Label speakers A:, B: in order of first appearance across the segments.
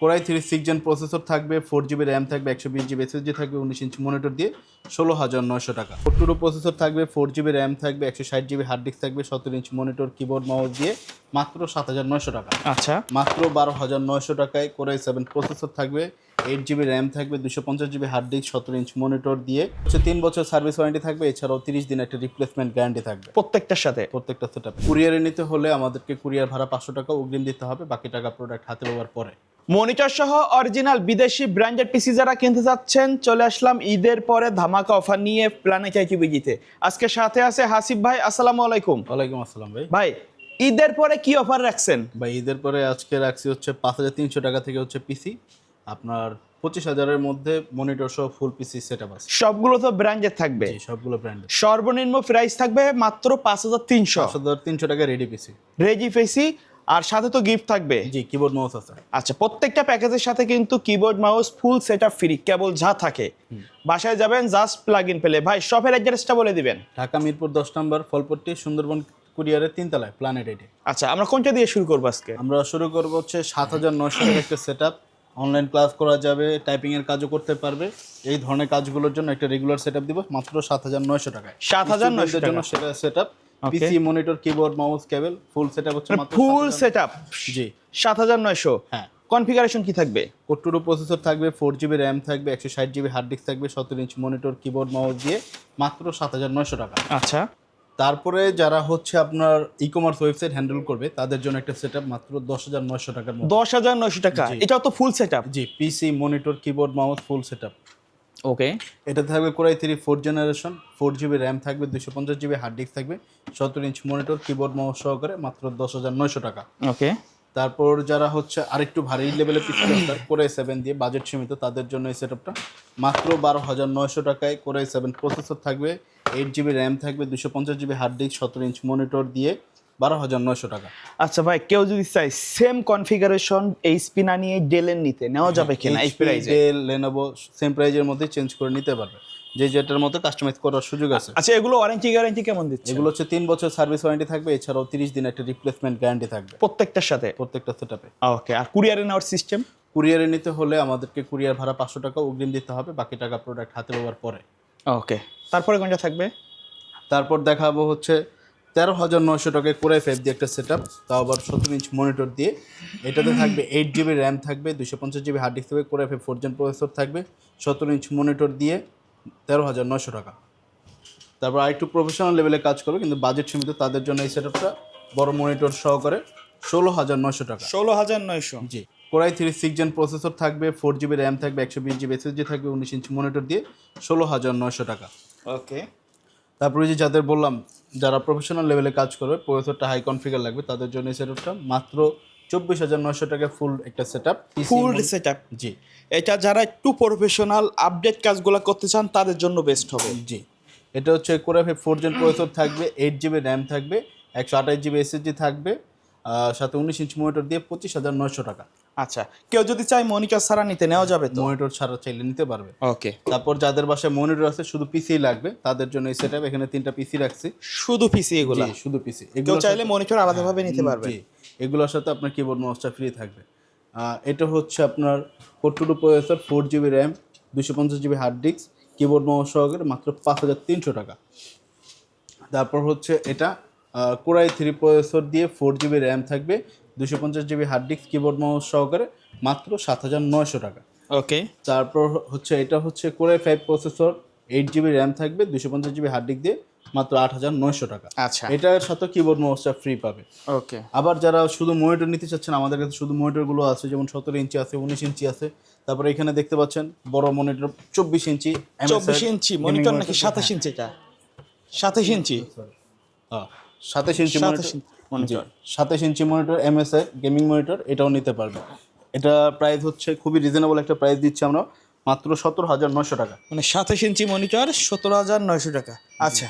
A: Core i 3 6 gen processor থাকবে, 4 GB RAM থাকবে, 120 GB SSD থাকবে, 19 ইঞ্চি মনিটর দিয়ে 16,900 টাকা। 4 প্রসেসর থাকবে, 4 জিবি র্যাম থাকবে, 160 জিবি হার্ড ডিস্ক থাকবে, 17 ইঞ্চি মনিটর কিবোর্ড মাউস দিয়ে মাত্র 7,900 টাকা।
B: আচ্ছা,
A: মাত্র 12,900 টাকায় কোরাই 7 প্রসেসর থাকবে, 8 জিবি র্যাম থাকবে, 250 GB hard disk, 17 inch monitor দিয়ে 3 বছর সার্ভিস ওয়ারেন্টি থাকবে, এছাড়াও 30 দিন একটা রিপ্লেসমেন্ট গ্যারান্টি থাকবে
B: প্রত্যেকটার সাথে।
A: প্রত্যেকটা সেটআপ। কুরিয়ারে নিতে হলে আমাদেরকে কুরিয়ার ভাড়া 500 টাকা অগ্রিম দিতে হবে, বাকি টাকা প্রোডাক্ট হাতে পাওয়ার পরে।
B: মনিটর সহ অরিজিনাল বিদেশি ব্র্যান্ডেড পিসি যারা কিনতে যাচ্ছেন, চলে আসলাম ঈদের পরে ধামাকা অফার নিয়ে প্ল্যানেট আইকিউবিজিতে। আজকে সাথে আছে হাসিব ভাই। আসসালামু আলাইকুম।
A: ওয়ালাইকুম আসসালাম ভাই।
B: ভাই, ঈদের পরে কি অফার রাখছেন?
A: ভাই ঈদের পরে আজকে রাখছি হচ্ছে 5,300 টাকা থেকে হচ্ছে পিসি, আপনার 25,000-এর মধ্যে মনিটর সহ ফুল পিসি সেটআপ আছে।
B: সবগুলো তো ব্র্যান্ডেড থাকবে?
A: জি, সবগুলো ব্র্যান্ডেড।
B: সর্বনিম্ন প্রাইস থাকবে মাত্র 5,300
A: 5,300 টাকা রেডি পিসি।
B: রেজি পিসি, আর সাথে তো গিফট থাকবে।
A: জি, কিবোর্ড মাউস আছে।
B: আচ্ছা, প্রত্যেকটা প্যাকেজের সাথে কিন্তু keyboard mouse full setup free, কেবল যা থাকে। বাসায় যাবেন জাস্ট প্লাগ ইন পেলে। ভাই, শপের অ্যাড্রেসটা বলে দিবেন।
A: ঢাকা মিরপুর 10 নম্বর, ফলপট্টি, সুন্দরবন কুরিয়ারের 3 তলায় প্ল্যানেট এডি।
B: আচ্ছা, আমরা কোনটা দিয়ে শুরু করবো আজকে?
A: আমরা শুরু করব হচ্ছে 7,900 টাকার একটা সেটআপ। অনলাইন ক্লাস করা যাবে, টাইপিং এর কাজও করতে পারবে। এই ধরনের কাজগুলোর জন্য একটা রেগুলার সেটআপ দিব মাত্র 7,900 টাকায়।
B: 7,900
A: জন্য সেটা সেটআপ, পিসি, মনিটর, কিবোর্ড, মাউস, কেবল ফুল সেটআপ হচ্ছে মাত্র
B: ফুল সেটআপ।
A: জি,
B: 7,900।
A: হ্যাঁ।
B: কনফিগারেশন কি থাকবে?
A: কোর প্রসেসর থাকবে, 4 জিবি র্যাম থাকবে, 160 জিবি হার্ড ডিস্ক থাকবে, 17 ইঞ্চি মনিটর, কিবোর্ড, মাউস দিয়ে মাত্র 7,900 টাকা।
B: আচ্ছা,
A: তারপরে যারা হচ্ছে আপনার ই কমার্স ওয়েবসাইট হ্যান্ডেল করবে তাদের জন্য একটা সেটআপ মাত্র 10,900 টাকার মধ্যে।
B: 10,900 টাকা।
A: জি।
B: এটাও তো ফুল সেটআপ?
A: জি, PC, monitor, keyboard, mouse full setup.
B: Okay.
A: এটা থাকবে core i 3 4th generation, 4 GB RAM থাকবে, 250 জিবি হার্ড ডিস্ক থাকবে, 17 ইঞ্চ মনিটর, কিবোর্ড, মাউস সহকারে মাত্র 10,900 টাকা।
B: ওকে।
A: তারপর যারা হচ্ছে আরেকটু ভারী লেভেলের পিসি দরকার, কোরাই 7 দিয়ে বাজেট সীমিত, তাদের জন্য এই সেটআপটা মাত্র 12,900 টাকায়। কোরাই 7 প্রসেসর থাকবে, 8 জিবি র্যাম থাকবে, 250 GB hard disk, 17 inch monitor দিয়ে 12,900 টাকা।
B: আচ্ছা ভাই, কেউ যদি চায় সেম কনফিগারেশন এইচপি না নিয়ে ডেলের নিতে, নেওয়া যাবে কিনা এই প্রাইসে?
A: ডেল, লেনোভো সেম প্রাইজের মধ্যে চেঞ্জ করে নিতে পারবে, যে যেটার মতো কাস্টমাইজ করার সুযোগ আছে।
B: আচ্ছা, এগুলো ওয়ারেন্টি গ্যারান্টি কেমন দিচ্ছে?
A: এগুলো হচ্ছে 3 বছর সার্ভিস ওয়ারেন্টি থাকবে, এছাড়াও 30 দিন একটা রিপ্লেসমেন্ট গ্যারান্টি থাকবে
B: প্রত্যেকটার সাথে?
A: প্রত্যেকটা সেটআপে।
B: ওকে। আর কুরিয়ারে নেওয়ার সিস্টেম?
A: কুরিয়ারে নিতে হলে আমাদেরকে কুরিয়ার ভাড়া 500 টাকা অগ্রিম দিতে হবে, বাকি টাকা প্রোডাক্ট হাতে পাওয়ার পরে।
B: ওকে। তারপরে কোনটা থাকবে?
A: তারপর দেখাবো হচ্ছে 13,900 টাকায় কোরাই 5 দিয়ে একটা সেটআপ, তাও আবার 17 ইঞ্চ মনিটর দিয়ে। এটাতে থাকবে 8 জিবি র্যাম থাকবে, 250 জিবি হার্ড ডিস্ক থাকবে, কোরাই 5 4th জেন প্রসেসর থাকবে, 17 ইঞ্চ মনিটর দিয়ে 13,900 টাকা। তারপর আরেকটু প্রফেশনাল লেভেলে কাজ করবে কিন্তু বাজেট সীমিত, তাদের জন্য এই সেটআপটা বড় মনিটর সহকারে 16,900 টাকা।
B: 16,900।
A: জি, কোরাই 3 6 জেন প্রসেসর থাকবে, 4 জিবি র্যাম থাকবে, 120 জিবি এসএসডি থাকবে, 19 ইঞ্চি মনিটর দিয়ে 16,900 টাকা।
B: ওকে।
A: তারপরে যে যাদের বললাম যারা প্রফেশনাল লেভেলে কাজ করবে, প্রসেসরটা হাই কনফিগার লাগবে, তাদের জন্য এই সেটআপটা মাত্র 24,900 টাকা ফুল একটা সেটআপ।
B: ফুল সেটআপ।
A: জি,
B: এটা যারা একটু প্রফেশনাল আপডেট কাজগুলো করতে চান তাদের জন্য বেস্ট হবে।
A: জি। এটা হচ্ছে কোরাই 5 4th জেন প্রসেসর থাকবে, 8 জিবি র্যাম থাকবে, 128 জিবি এসএসডি থাকবে, সাথে 19 ইঞ্চ মনিটর দিয়ে 25,900 টাকা।
B: আচ্ছা, কেউ যদি চায় মনিটর ছাড়া নিতে, নেওয়া যাবে তো?
A: মনিটর ছাড়া চাইলে নিতে পারবে।
B: ওকে।
A: তারপর যাদের বাসায় মনিটর আছে শুধু পিসি লাগবে, তাদের জন্য এই সেটআপ। এখানে 3টা পিসি রাখছি।
B: শুধু পিসি এগুলা?
A: জি, শুধু পিসি।
B: কেউ চাইলে মনিটর আলাদাভাবে নিতে পারবে?
A: জি, এগুলোর সাথে আপনার কিবোর্ড মাউসটা ফ্রি থাকবে। এটা হচ্ছে আপনার core processor, 4 GB RAM, 250 GB hard disk, keyboard mouse সহকারে মাত্র 5,300 টাকা। তারপর হচ্ছে এটা কোরাই 3 প্রসেসর দিয়ে 4 জিবি র্যাম থাকবে, 250 GB hard disk, keyboard mouse সহকারে মাত্র 7,900 টাকা।
B: ওকে।
A: তারপর হচ্ছে এটা হচ্ছে কোরাই 5 প্রসেসর, 8 জিবি র্যাম থাকবে, 250 জিবি হার্ড ডিস্ক দিয়ে মাত্র 8,900 টাকা।
B: আচ্ছা।
A: এটার সাথে কিবোর্ড মাউসটা ফ্রি পাবে।
B: ওকে।
A: আবার যারা শুধু মনিটর নিতে চাচ্ছেন, আমাদের কাছে শুধু মনিটরগুলো আছে, যেমন 17 ইঞ্চি আছে, 19 ইঞ্চি আছে। তারপরে এখানে দেখতে পাচ্ছেন বড় মনিটর 24 ইঞ্চি।
B: 24 ইঞ্চি মনিটর নাকি 27 ইঞ্চি? এটা 27 ইঞ্চি।
A: 27 ইঞ্চি
B: 27 monitor.
A: 27 inch monitor, MSI gaming monitor, এটাও নিতে পারবে। এটা প্রাইস হচ্ছে খুবই রিজনেবল একটা প্রাইস দিচ্ছি আমরা, মাত্র 17,900 টাকা।
B: মানে 27 ইঞ্চি মনিটর 17,900 টাকা। আচ্ছা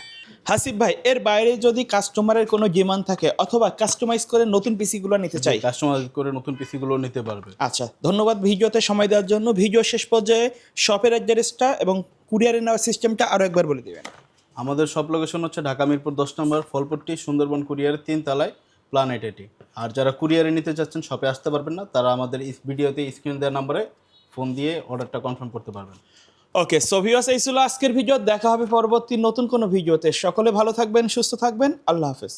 B: হাসিব ভাই, এর বাইরে যদি কাস্টমারের কোনো ডিমান্ড থাকে অথবা কাস্টমাইজ করে নতুন পিসিগুলো নিতে চাই?
A: কাস্টমাইজ করে নতুন পিসিগুলো নিতে পারবে।
B: আচ্ছা, ধন্যবাদ ভিডিওতে সময় দেওয়ার জন্য। ভিডিও শেষ পর্যায়ে শপের অ্যাড্রেসটা এবং কুরিয়ারে নেওয়ার সিস্টেমটা আরও একবার বলে দেবেন।
A: আমাদের সব লোকেশন হচ্ছে ঢাকা মিরপুর 10 নম্বর, ফলপট্টি, সুন্দরবন কুরিয়ার 3 তলায়, প্ল্যানেট এটি। আর যারা কুরিয়ারে নিতে চাচ্ছেন শপে আসতে পারবেন না, তারা আমাদের ভিডিওতে স্ক্রিন দেওয়া নাম্বারে ফোন দিয়ে অর্ডারটা কনফার্ম করতে পারবেন।
B: ওকে, সো ভিউয়ার্স, এই ছিল আজকের ভিডিও। দেখা হবে পরবর্তী নতুন কোনো ভিডিওতে। সকলে ভালো থাকবেন, সুস্থ থাকবেন। আল্লাহ হাফেজ।